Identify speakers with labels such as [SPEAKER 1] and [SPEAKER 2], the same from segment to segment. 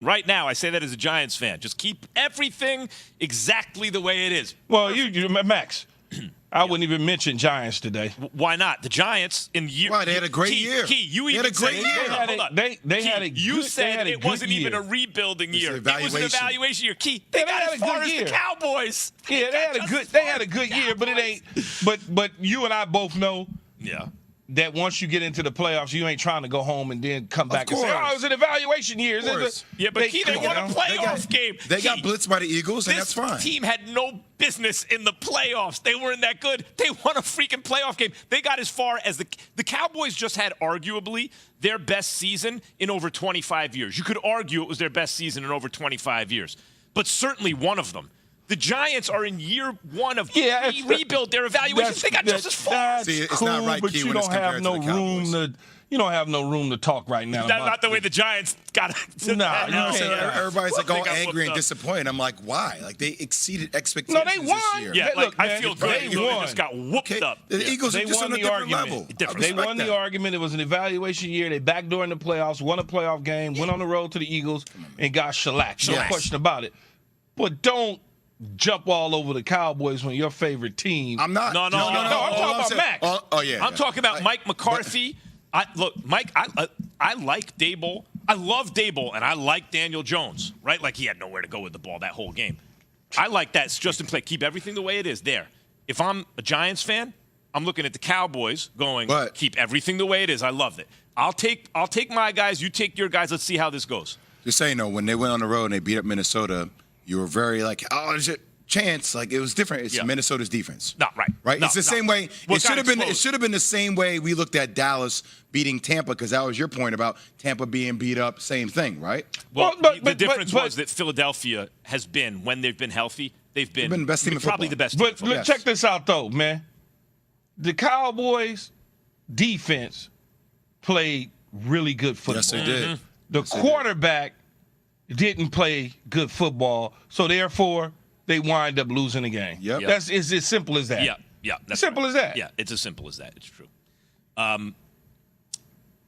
[SPEAKER 1] Right now, I say that as a Giants fan. Just keep everything exactly the way it is.
[SPEAKER 2] Well, Max, I wouldn't even mention Giants today.
[SPEAKER 1] Why not? The Giants in year.
[SPEAKER 3] Why, they had a great year.
[SPEAKER 1] You
[SPEAKER 3] They had
[SPEAKER 1] even
[SPEAKER 3] a great
[SPEAKER 1] said,
[SPEAKER 3] year.
[SPEAKER 1] Hold on.
[SPEAKER 2] They had a good,
[SPEAKER 1] You said it wasn't
[SPEAKER 2] year.
[SPEAKER 1] even a rebuilding year. It was an evaluation year. They
[SPEAKER 2] They
[SPEAKER 1] got
[SPEAKER 2] had
[SPEAKER 1] as
[SPEAKER 2] a
[SPEAKER 1] far
[SPEAKER 2] good
[SPEAKER 1] as
[SPEAKER 2] year.
[SPEAKER 1] the Cowboys.
[SPEAKER 2] Yeah, they had a good year, but it ain't. But you and I both know.
[SPEAKER 1] Yeah.
[SPEAKER 2] That once you get into the playoffs, you ain't trying to go home and then come back and say,
[SPEAKER 3] course.
[SPEAKER 2] "Oh, it was an evaluation year."
[SPEAKER 1] Yeah, but they won a playoff game.
[SPEAKER 3] They got blitzed by the Eagles, and that's fine.
[SPEAKER 1] This team had no business in the playoffs. They weren't that good. They won a freaking playoff game. They got as far as the Cowboys just had arguably their best season in over 25 years. You could argue it was their best season in over 25 years, but certainly one of them. The Giants are in year one of rebuild their evaluations. They got just as far.
[SPEAKER 3] See, it's
[SPEAKER 2] cool,
[SPEAKER 3] not right,
[SPEAKER 2] but
[SPEAKER 3] Key,
[SPEAKER 2] you
[SPEAKER 3] when
[SPEAKER 2] don't
[SPEAKER 3] it's
[SPEAKER 2] have
[SPEAKER 3] compared
[SPEAKER 2] no
[SPEAKER 3] to the
[SPEAKER 2] room
[SPEAKER 3] Cowboys.
[SPEAKER 2] to. You don't have no room to talk right now.
[SPEAKER 1] Not the way the Giants got it.
[SPEAKER 2] Nah,
[SPEAKER 3] You know what I'm saying? Everybody's like all
[SPEAKER 1] got
[SPEAKER 3] angry and
[SPEAKER 1] whooped up.
[SPEAKER 3] disappointed. I'm like, why? Like, they exceeded expectations
[SPEAKER 2] No, they won.
[SPEAKER 3] this year.
[SPEAKER 1] Yeah,
[SPEAKER 2] Look,
[SPEAKER 1] I
[SPEAKER 2] man,
[SPEAKER 1] feel good.
[SPEAKER 2] they
[SPEAKER 1] They
[SPEAKER 2] won.
[SPEAKER 1] just got whooped
[SPEAKER 3] Okay,
[SPEAKER 1] up.
[SPEAKER 3] the Eagles
[SPEAKER 2] They
[SPEAKER 3] are just
[SPEAKER 2] won
[SPEAKER 3] on a
[SPEAKER 2] the
[SPEAKER 3] different
[SPEAKER 2] argument.
[SPEAKER 3] level.
[SPEAKER 2] They won the argument. It was an evaluation year. They backdoored in the playoffs, won a playoff game, went on the road to the Eagles, and got shellacked. No
[SPEAKER 3] Yes.
[SPEAKER 2] question about it. But don't jump all over the Cowboys when your favorite team.
[SPEAKER 3] I'm not.
[SPEAKER 1] No,
[SPEAKER 2] I'm talking about Max.
[SPEAKER 3] Oh, yeah.
[SPEAKER 1] I'm talking about Mike McCarthy. Mike, I like Daboll. I love Daboll, and I like Daniel Jones, right? Like, he had nowhere to go with the ball that whole game. I like that. It's just in play. Keep everything the way it is there. If I'm a Giants fan, I'm looking at the Cowboys going, keep everything the way it is. I love it. I'll take my guys. You take your guys. Let's see how this goes.
[SPEAKER 3] Just saying, though, when they went on the road and they beat up Minnesota, you were very like, oh, there's a chance. Like, it was different. It's Minnesota's defense.
[SPEAKER 1] No, right.
[SPEAKER 3] Right?
[SPEAKER 1] No,
[SPEAKER 3] It's the same way.
[SPEAKER 1] Well,
[SPEAKER 3] It should have been the same way we looked at Dallas beating Tampa, because that was your point about Tampa being beat up. Same thing, right?
[SPEAKER 1] Well, the difference was that Philadelphia has been, when they've been healthy, they've been
[SPEAKER 3] the best team in
[SPEAKER 1] probably
[SPEAKER 3] football.
[SPEAKER 1] the best team in
[SPEAKER 2] But
[SPEAKER 1] football.
[SPEAKER 2] check this out, though, man. The Cowboys' defense played really good football.
[SPEAKER 3] Yes, they did.
[SPEAKER 2] The quarterback didn't play good football, so therefore they wind up losing the game.
[SPEAKER 3] Yep.
[SPEAKER 2] That's it's as simple as that.
[SPEAKER 1] Yeah, that's
[SPEAKER 2] simple as that.
[SPEAKER 1] Yeah, it's as simple as that. It's true.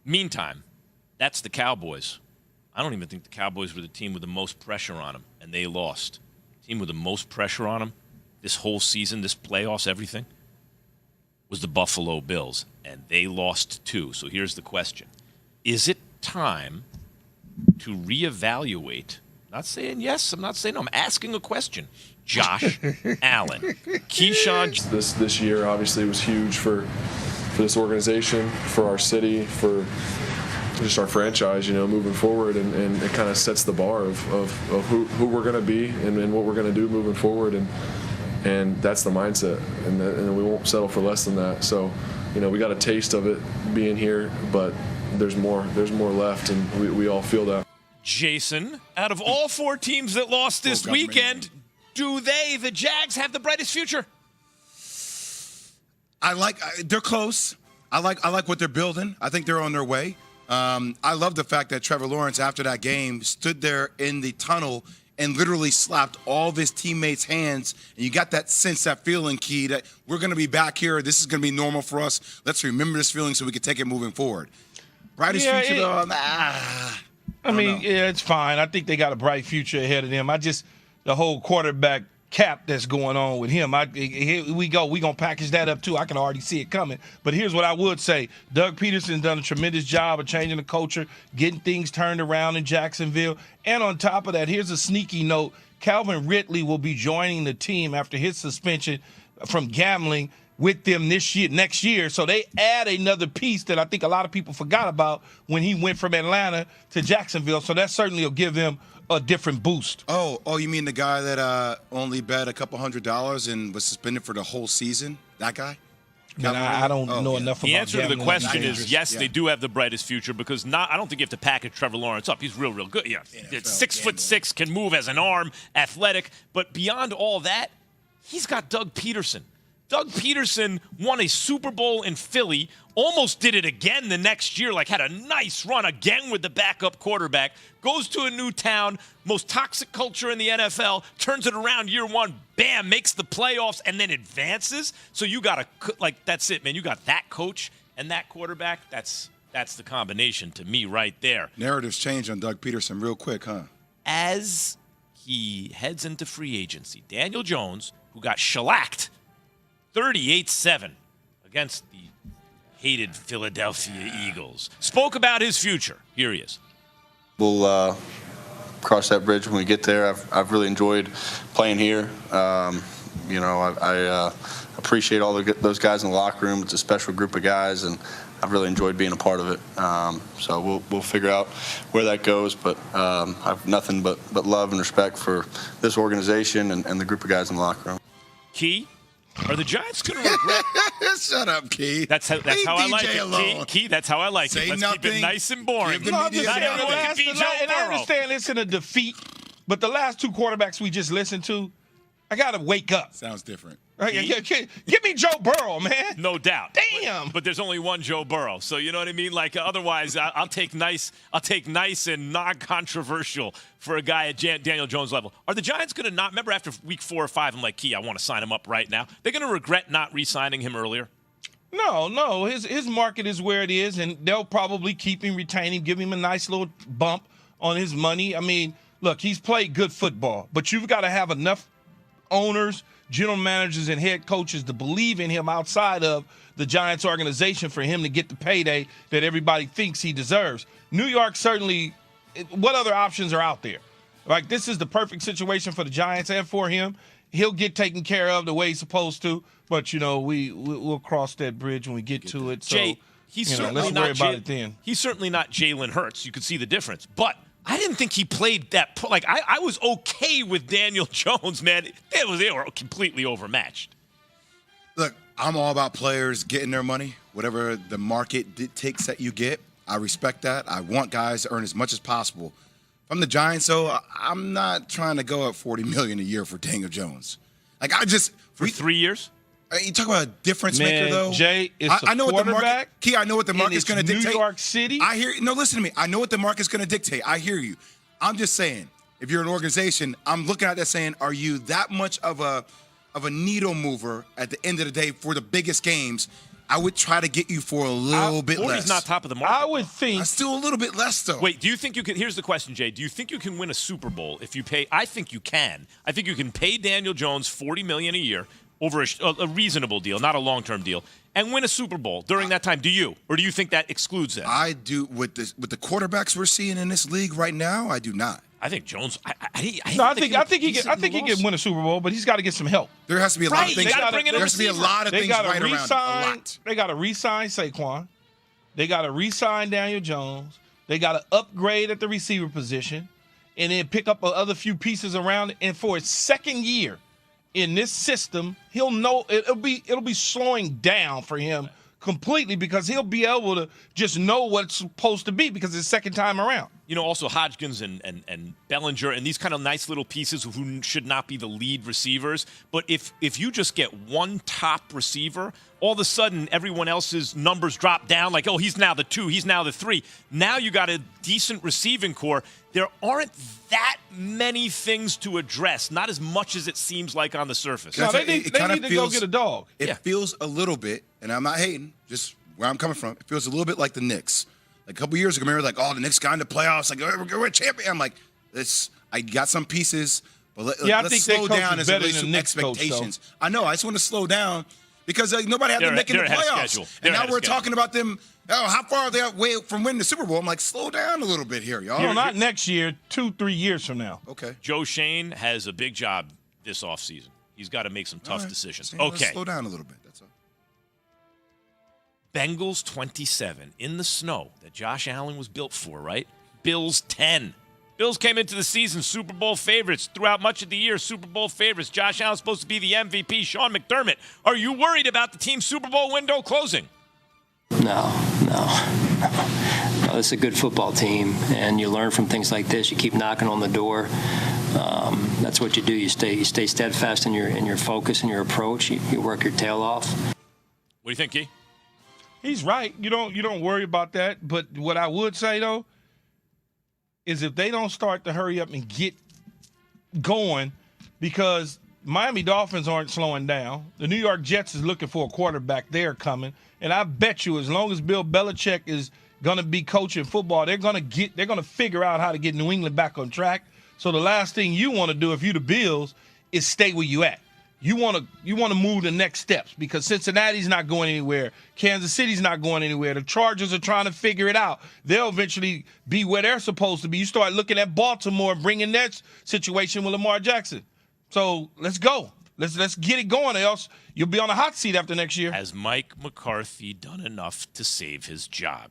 [SPEAKER 1] Meantime, that's the Cowboys. I don't even think the Cowboys were the team with the most pressure on them, and they lost. Team with the most pressure on them this whole season, this playoffs, everything, was the Buffalo Bills, and they lost too. So here's the question. Is it time to reevaluate? Not saying yes, I'm not saying no. I'm asking a question. Josh Allen, Keyshawn.
[SPEAKER 4] This year obviously was huge for this organization, for our city, for just our franchise, moving forward, and it kind of sets the bar of who we're going to be and what we're going to do moving forward, and that's the mindset, and we won't settle for less than that. So, we got a taste of it being here, but there's more left, and we all feel that.
[SPEAKER 1] Jason, out of all four teams that lost this weekend, do the Jags, have the brightest future?
[SPEAKER 3] They're close. I like what they're building. I think they're on their way. I love the fact that Trevor Lawrence, after that game, stood there in the tunnel and literally slapped all of his teammates' hands. And you got that sense, that feeling, Key, that we're going to be back here. This is going to be normal for us. Let's remember this feeling so we can take it moving forward. Brightest future, though,
[SPEAKER 2] I mean, it's fine. I think they got a bright future ahead of them. The whole quarterback cap that's going on with him, here we go. We're going to package that up, too. I can already see it coming. But here's what I would say. Doug Peterson's done a tremendous job of changing the culture, getting things turned around in Jacksonville. And on top of that, here's a sneaky note. Calvin Ridley will be joining the team after his suspension from gambling with them next year. So they add another piece that I think a lot of people forgot about when he went from Atlanta to Jacksonville. So that certainly will give them a different boost.
[SPEAKER 3] Oh, you mean the guy that only bet a couple $100 and was suspended for the whole season? That guy?
[SPEAKER 2] I don't know enough about
[SPEAKER 1] the answer to the
[SPEAKER 2] gambling.
[SPEAKER 1] question is yes, they do have the brightest future, because I don't think you have to package Trevor Lawrence up. He's real good. Yeah, it's 6'6", can move as an arm, athletic. But beyond all that, he's got Doug Peterson. Doug Peterson won a Super Bowl in Philly, almost did it again the next year, had a nice run again with the backup quarterback, goes to a new town, most toxic culture in the NFL, turns it around year one, bam, makes the playoffs, and then advances. So you got that's it, man. You got that coach and that quarterback. That's the combination to me right there.
[SPEAKER 3] Narratives change on Doug Peterson real quick, huh?
[SPEAKER 1] as he heads into free agency, Daniel Jones, who got shellacked 38-7 against the hated Philadelphia Eagles, spoke about his future. Here he is.
[SPEAKER 5] We'll cross that bridge when we get there. I've really enjoyed playing here. I appreciate all those guys in the locker room. It's a special group of guys, and I've really enjoyed being a part of it. So we'll figure out where that goes, but I have nothing but love and respect for this organization and the group of guys in the locker room.
[SPEAKER 1] Key, are the Giants going to regret?
[SPEAKER 3] Shut up, Key.
[SPEAKER 1] That's how I like it.
[SPEAKER 3] Alone.
[SPEAKER 1] Key, that's how I like
[SPEAKER 3] Say
[SPEAKER 1] it. Let's
[SPEAKER 3] nothing.
[SPEAKER 1] keep it nice and boring.
[SPEAKER 3] Give the
[SPEAKER 2] No, I'm
[SPEAKER 3] media
[SPEAKER 2] just saying,
[SPEAKER 3] nothing.
[SPEAKER 2] and I understand it's in a defeat, but the last two quarterbacks we just listened to, I got to wake up.
[SPEAKER 3] Sounds different.
[SPEAKER 2] Right? Give me Joe Burrow, man.
[SPEAKER 1] No doubt.
[SPEAKER 2] Damn.
[SPEAKER 1] But there's only one Joe Burrow, so you know what I mean. Like otherwise, I'll take nice and non-controversial for a guy at Daniel Jones' level. Are the Giants going to not? Remember, after week 4 or 5, I'm like, Key, I want to sign him up right now. They're going to regret not re-signing him earlier.
[SPEAKER 2] No. His market is where it is, and they'll probably keep him, retain him, give him a nice little bump on his money. I mean, look, he's played good football, but you've got to have enough owners, general managers, and head coaches to believe in him outside of the Giants organization for him to get the payday that everybody thinks he deserves. New York certainly, what other options are out there? Like, this is the perfect situation for the Giants and for him. He'll get taken care of the way he's supposed to, but, we'll cross that bridge when we get to it. So,
[SPEAKER 1] Jay, he's certainly
[SPEAKER 2] let's
[SPEAKER 1] not
[SPEAKER 2] worry about it then.
[SPEAKER 1] He's certainly not Jalen Hurts. You could see the difference. But I didn't think he played that. Like, I was okay with Daniel Jones, man. They were completely overmatched.
[SPEAKER 3] Look, I'm all about players getting their money, whatever the market dictates that you get. I respect that. I want guys to earn as much as possible. If I'm the Giants, though, I'm not trying to go at $40 million a year for Daniel Jones. Like,
[SPEAKER 1] For 3 years?
[SPEAKER 3] You talk about a difference maker, though.
[SPEAKER 2] Jay, it's
[SPEAKER 3] I know what the market. Key, I know what the market's going to dictate.
[SPEAKER 2] New York City.
[SPEAKER 3] I hear. No, listen to me. I know what the market's going to dictate. I hear you. I'm just saying, if you're an organization, I'm looking at that saying, are you that much of a needle mover at the end of the day for the biggest games? I would try to get you for a little bit less.
[SPEAKER 1] 40's not top of the market.
[SPEAKER 2] I would think.
[SPEAKER 3] Still a little bit less, though.
[SPEAKER 1] Wait, do you think you can? Here's the question, Jay. Do you think you can win a Super Bowl if you pay? I think you can. I think you can pay Daniel Jones $40 million a year over a reasonable deal, not a long-term deal, and win a Super Bowl during that time. Do you, or do you think that excludes that?
[SPEAKER 3] I do. With the quarterbacks we're seeing in this league right now, I do not.
[SPEAKER 1] I think Jones. I
[SPEAKER 2] think he can win a Super Bowl, but he's got to get some help.
[SPEAKER 3] There has to be a lot of things.
[SPEAKER 1] There
[SPEAKER 3] has to be a lot of things right around it. A lot.
[SPEAKER 2] They got to re-sign Saquon. They got to re-sign Daniel Jones. They got to upgrade at the receiver position, and then pick up other few pieces around it. And for his second year in this system, he'll know it'll be slowing down for him completely because he'll be able to just know what it's supposed to be because it's second time around.
[SPEAKER 1] Also Hodgkins and Bellinger and these kind of nice little pieces who should not be the lead receivers. But if you just get one top receiver, all of a sudden everyone else's numbers drop down. Like, oh, he's now the 2, he's now the 3. Now you got a decent receiving core. There aren't that many things to address, not as much as it seems like on the surface.
[SPEAKER 2] No, they need to go get a dog.
[SPEAKER 3] It feels a little bit, and I'm not hating, just where I'm coming from, it feels a little bit like the Knicks. Like a couple years ago, remember, like, oh, the Knicks got in the playoffs. Like, we're a champion. I'm like, I got some pieces, but let's slow down as it relates to expectations. I know. I just want to slow down because nobody had them making the playoffs. And now we're talking about them. Oh, how far are they away from winning the Super Bowl? I'm like, slow down a little bit here, y'all.
[SPEAKER 2] No, not next year, 2-3 years from now.
[SPEAKER 3] Okay.
[SPEAKER 1] Joe Shane has a big job this offseason. He's got to make some tough decisions. Okay.
[SPEAKER 3] Slow down a little bit. That's all.
[SPEAKER 1] Bengals 27 in the snow that Josh Allen was built for, right? Bills 10. Bills came into the season Super Bowl favorites. Throughout much of the year, Super Bowl favorites. Josh Allen's supposed to be the MVP. Sean McDermott, are you worried about the team's Super Bowl window closing?
[SPEAKER 6] No. It's a good football team, and you learn from things like this. You keep knocking on the door. That's what you do. You stay steadfast in your focus and your approach. You work your tail off.
[SPEAKER 1] What do you think, Key?
[SPEAKER 2] He's right. You don't worry about that. But what I would say, though, is if they don't start to hurry up and get going, because Miami Dolphins aren't slowing down. The New York Jets is looking for a quarterback. They're coming. And I bet you as long as Bill Belichick is going to be coaching football, they're going to figure out how to get New England back on track. So the last thing you want to do if you the Bills is stay where you at. You want to move the next steps because Cincinnati's not going anywhere. Kansas City's not going anywhere. The Chargers are trying to figure it out. They'll eventually be where they're supposed to be. You start looking at Baltimore, bringing that situation with Lamar Jackson. So let's go. Let's get it going, or else you'll be on the hot seat after next year.
[SPEAKER 1] Has Mike McCarthy done enough to save his job?